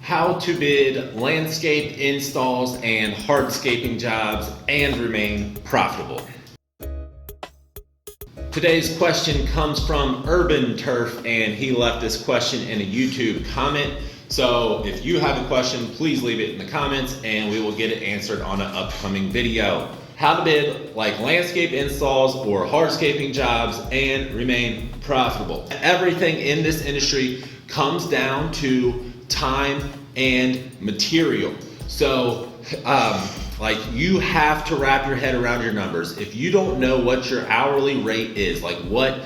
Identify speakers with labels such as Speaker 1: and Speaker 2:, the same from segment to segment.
Speaker 1: how to bid landscape installs and hardscaping jobs and remain profitable. Today's question comes from Urban Turf, and he left this question in a YouTube comment. So if you have a question, please leave it in the comments and we will get it answered on an upcoming video. How to bid like landscape installs or hardscaping jobs and remain profitable. Everything in this industry comes down to time and material. So like you have to wrap your head around your numbers. If you don't know what your hourly rate is, like what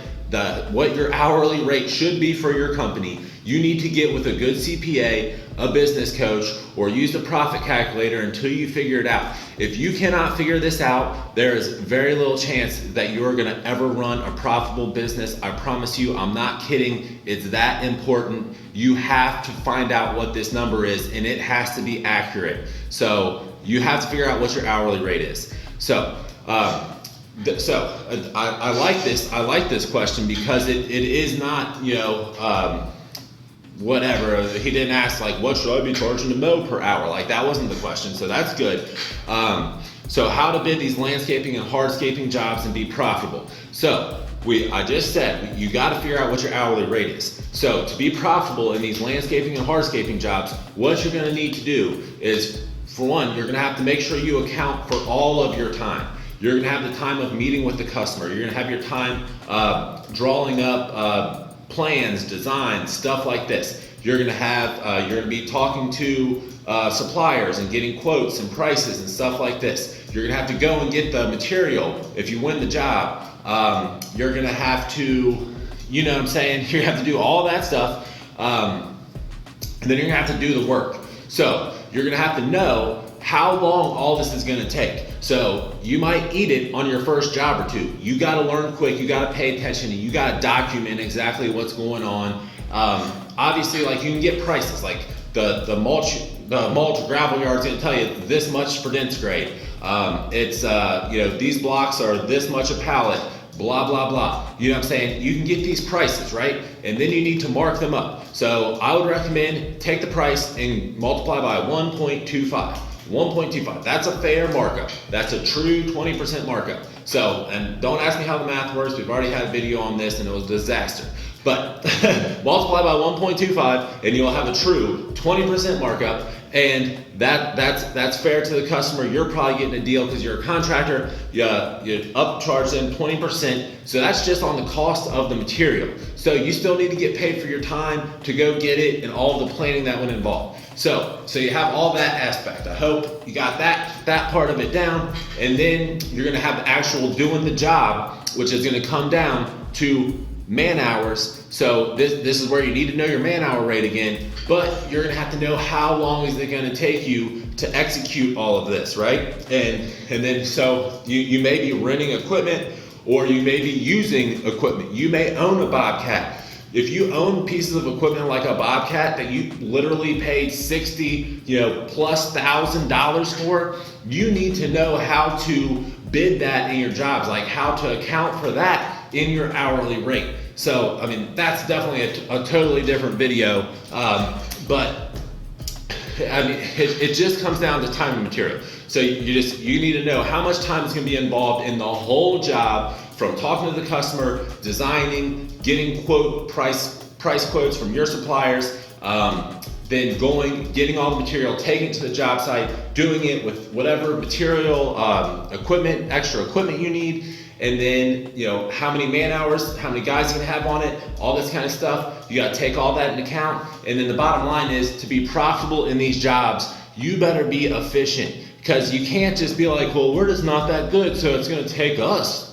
Speaker 1: your hourly rate should be for your company, you need to get with a good CPA, a business coach, or use the profit calculator until you figure it out. If you cannot figure this out, there is very little chance that you're gonna ever run a profitable business. I promise you, I'm not kidding. It's that important. You have to find out what this number is, and it has to be accurate. So you have to figure out what your hourly rate is. So I like this. I like this question because it is not, whatever. He didn't ask like, what should I be charging to mow per hour? Like that wasn't the question. So that's good. So how to bid these landscaping and hardscaping jobs and be profitable. So I just said you got to figure out what your hourly rate is. So to be profitable in these landscaping and hardscaping jobs, what you're going to need to do is, for one, you're going to have to make sure you account for all of your time. You're going to have the time of meeting with the customer. You're going to have your time drawing up plans, designs, stuff like this. You're going to be talking to suppliers and getting quotes and prices and stuff like this. You're going to have to go and get the material. If you win the job, you're going to have to, you know what I'm saying? You have to do all that stuff. And then you're going to have to do the work. So you're going to have to know how long all this is going to take. So you might eat it on your first job or two. You got to learn quick. You got to pay attention. And you got to document exactly what's going on. Obviously, like you can get prices. Like the mulch gravel yard's going to tell you this much for dense grade. These blocks are this much a pallet. Blah blah blah. You know what I'm saying? You can get these prices, right? And then you need to mark them up. So I would recommend take the price and multiply by 1.25. 1.25, that's a fair markup. That's a true 20% markup. So, and don't ask me how the math works. We've already had a video on this and it was a disaster. But multiply by 1.25 and you'll have a true 20% markup. And that's fair to the customer. You're probably getting a deal because you're a contractor. You upcharge them 20%. So that's just on the cost of the material. So you still need to get paid for your time to go get it and all the planning that went involved. So you have all that aspect. I hope you got that part of it down. And then you're gonna have the actual doing the job, which is gonna come down to man hours. So this is where you need to know your man hour rate again, but you're gonna have to know how long is it gonna take you to execute all of this, right? And then so you may be renting equipment or you may be using equipment. You may own a Bobcat. If you own pieces of equipment like a Bobcat that you literally paid $60,000+ for, you need to know how to bid that in your jobs, like how to account for that in your hourly rate. So, I mean, that's definitely a totally different video, but I mean, it just comes down to time and material. So you need to know how much time is going to be involved in the whole job, from talking to the customer, designing, getting price quotes from your suppliers, then getting all the material, taking it to the job site, doing it with whatever material, extra equipment you need, and then how many man hours, how many guys you're gonna have on it, all this kind of stuff. You gotta take all that into account. And then the bottom line is, to be profitable in these jobs, you better be efficient, because you can't just be like, well, we're just not that good, so it's gonna take us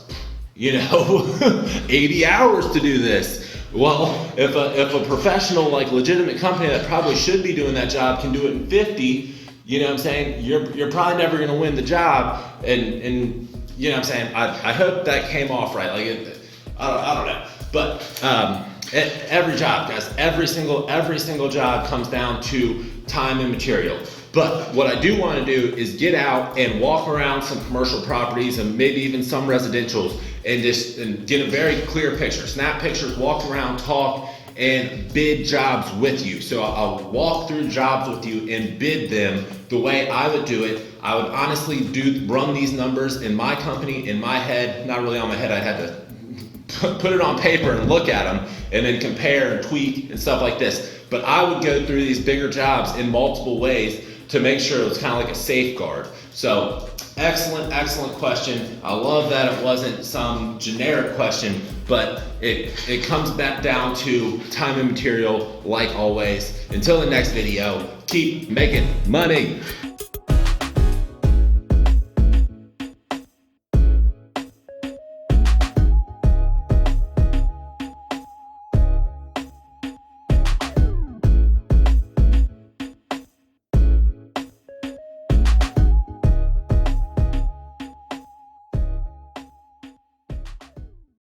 Speaker 1: 80 hours to do this. Well, if a professional, like legitimate company that probably should be doing that job can do it in 50, you know what I'm saying? You're probably never going to win the job. And you know what I'm saying? I hope that came off right. Like I don't know, but every job, guys, every single job comes down to time and material. But what I do want to do is get out and walk around some commercial properties and maybe even some residentials and get a very clear picture, snap pictures, walk around, talk, and bid jobs with you. So I'll walk through jobs with you and bid them the way I would do it. I would honestly run these numbers in my company, in my head, not really on my head, I'd have to put it on paper and look at them and then compare and tweak and stuff like this. But I would go through these bigger jobs in multiple ways to make sure it was kind of like a safeguard. So excellent question. I love that it wasn't some generic question, but it comes back down to time and material like always. Until the next video, keep making money.